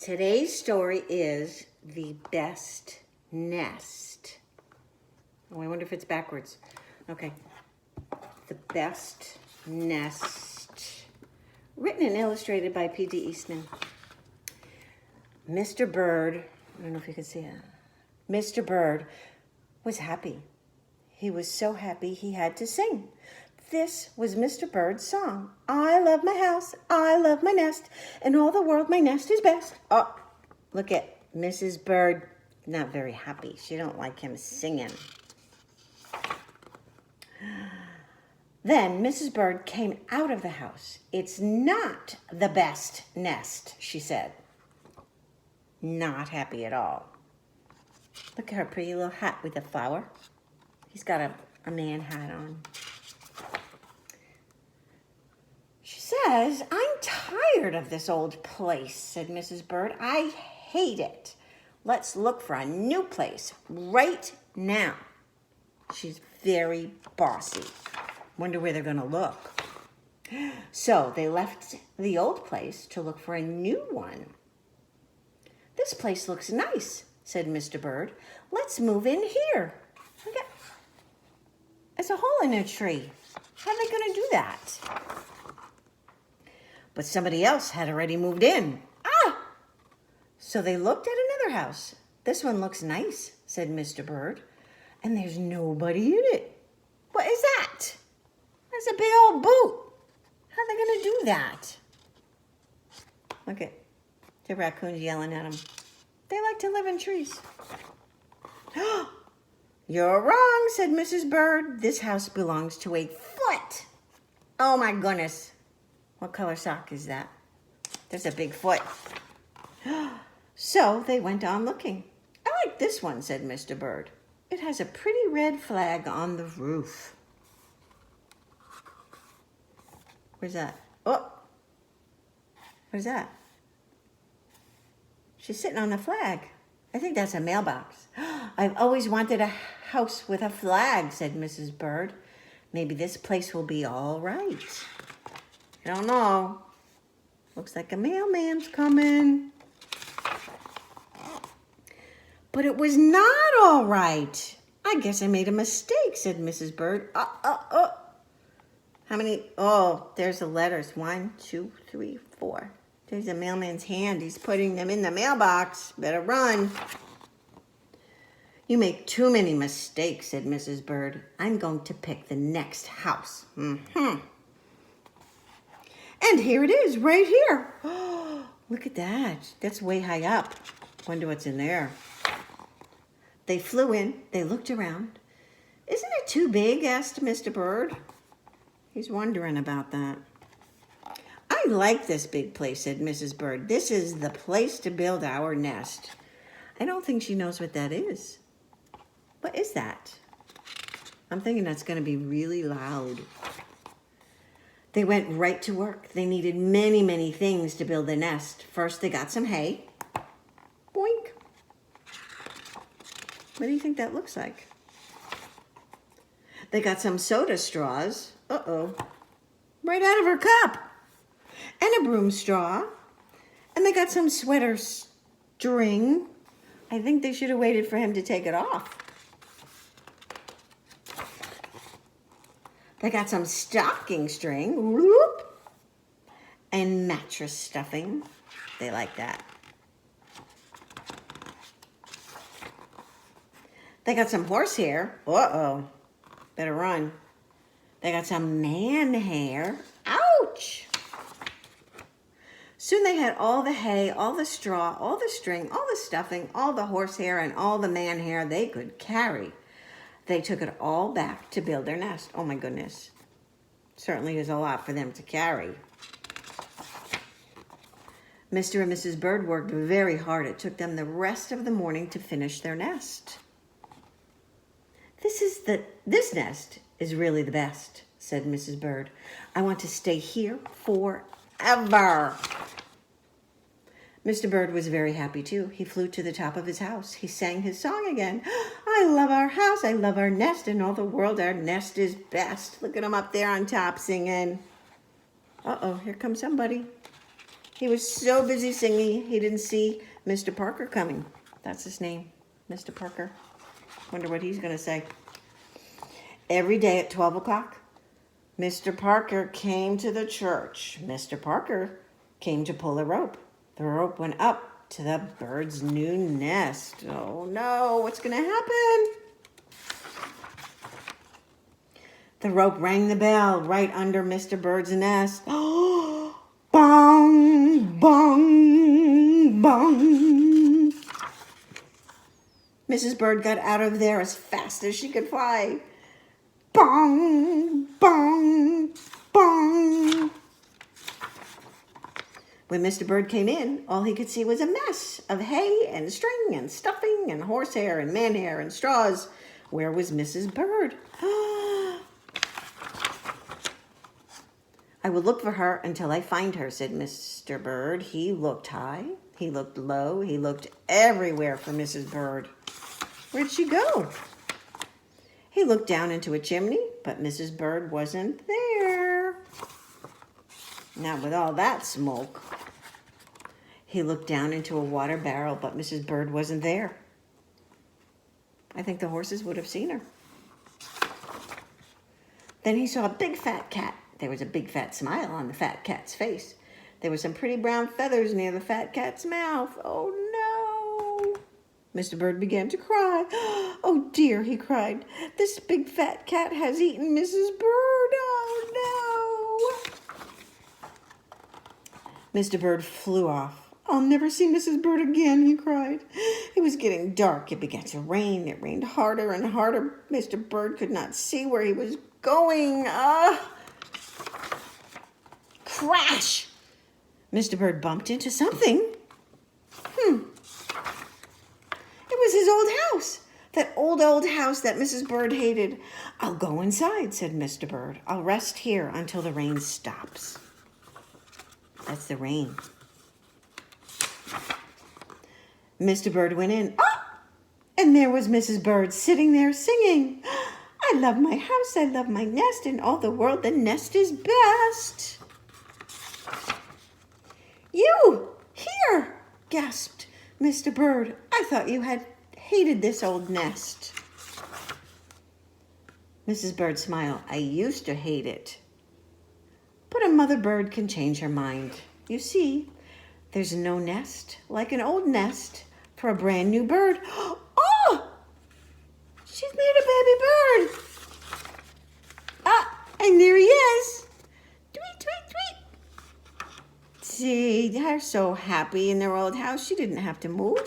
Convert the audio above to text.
Today's story is The Best Nest. Oh, I wonder if it's backwards. Okay. The Best Nest. Written and illustrated by PD Eastman. Mr. Bird, I don't know if you can see it. Mr. Bird was happy. He was so happy he had to sing. This was Mr. Bird's song. I love my house, I love my nest, in all the world my nest is best. Oh, look at Mrs. Bird, not very happy. She don't like him singing. Then Mrs. Bird came out of the house. It's not the best nest, she said. Not happy at all. Look at her pretty little hat with a flower. He's got a man hat on. She says, I'm tired of this old place, said Mrs. Bird. I hate it. Let's look for a new place right now. She's very bossy. Wonder where they're going to look. So they left the old place to look for a new one. This place looks nice, said Mr. Bird. Let's move in here. Look at, there's a hole in a tree. How are they going to do that? But somebody else had already moved in. So they looked at another house. This one looks nice, said Mr. Bird. And there's nobody in it. What is that? That's a big old boot. How are they going to do that? Look at the raccoons yelling at them. They like to live in trees. You're wrong, said Mrs. Bird. This house belongs to a foot. Oh, my goodness. What color sock is that? There's a big foot. So they went on looking. I like this one, said Mr. Bird. It has a pretty red flag on the roof. Where's that? Oh, what is that? She's sitting on the flag. I think that's a mailbox. I've always wanted a house with a flag, said Mrs. Bird. Maybe this place will be all right. I don't know. Looks like a mailman's coming. But it was not all right. I guess I made a mistake, said Mrs. Bird. How many? Oh, there's the letters. 1, 2, 3, 4. There's a mailman's hand. He's putting them in the mailbox. Better run. You make too many mistakes, said Mrs. Bird. I'm going to pick the next house. And here it is, right here. Oh, look at that. That's way high up. Wonder what's in there. They flew in. They looked around. Isn't it too big? Asked Mr. Bird. He's wondering about that. I like this big place, said Mrs. Bird. This is the place to build our nest. I don't think she knows what that is. What is that? I'm thinking that's going to be really loud. They went right to work. They needed many, many things to build the nest. First, they got some hay. Boink. What do you think that looks like? They got some soda straws. Right out of her cup. And a broom straw. And they got some sweater string. I think they should have waited for him to take it off. They got some stocking string. Whoop. And mattress stuffing. They like that. They got some horsehair. Better run. They got some man hair. Ouch! Soon they had all the hay, all the straw, all the string, all the stuffing, all the horsehair, and all the man hair they could carry. They took it all back to build their nest. Oh my goodness. Certainly is a lot for them to carry. Mr. and Mrs. Bird worked very hard. It took them the rest of the morning to finish their nest. This nest is really the best, said Mrs. Bird. I want to stay here forever. Mr. Bird was very happy too. He flew to the top of his house. He sang his song again. I love our house, I love our nest, in all the world our nest is best. Look at him up there on top singing. Here comes somebody. He was so busy singing, he didn't see Mr. Parker coming. That's his name, Mr. Parker. Wonder what he's going to say. Every day at 12 o'clock, Mr. Parker came to the church. Mr. Parker came to pull a rope. The rope went up to the bird's new nest. Oh no, what's going to happen? The rope rang the bell right under Mr. Bird's nest. Oh, bong, bong, bong. Mrs. Bird got out of there as fast as she could fly. Bong, bong, bong. When Mr. Bird came in, all he could see was a mess of hay and string and stuffing and horsehair and manhair and straws. Where was Mrs. Bird? I will look for her until I find her, said Mr. Bird. He looked high, he looked low, he looked everywhere for Mrs. Bird. Where'd she go? He looked down into a chimney, but Mrs. Bird wasn't there. Not with all that smoke. He looked down into a water barrel, but Mrs. Bird wasn't there. I think the horses would have seen her. Then he saw a big fat cat. There was a big fat smile on the fat cat's face. There were some pretty brown feathers near the fat cat's mouth. Oh no! Mr. Bird began to cry. Oh dear, he cried. This big fat cat has eaten Mrs. Bird. Oh no! Mr. Bird flew off. I'll never see Mrs. Bird again, he cried. It was getting dark. It began to rain. It rained harder and harder. Mr. Bird could not see where he was going. Crash! Mr. Bird bumped into something. It was his old house. That old house that Mrs. Bird hated. I'll go inside, said Mr. Bird. I'll rest here until the rain stops. That's the rain. Mr. Bird went in. Oh! And there was Mrs. Bird sitting there singing. I love my house, I love my nest, in all the world the nest is best. You, here, gasped Mr. Bird. I thought you had hated this old nest. Mrs. Bird smiled. I used to hate it. But a mother bird can change her mind. You see, there's no nest like an old nest for a brand new bird. Oh! She's made a baby bird. And there he is. Tweet, tweet, tweet. See, they're so happy in their old house. She didn't have to move.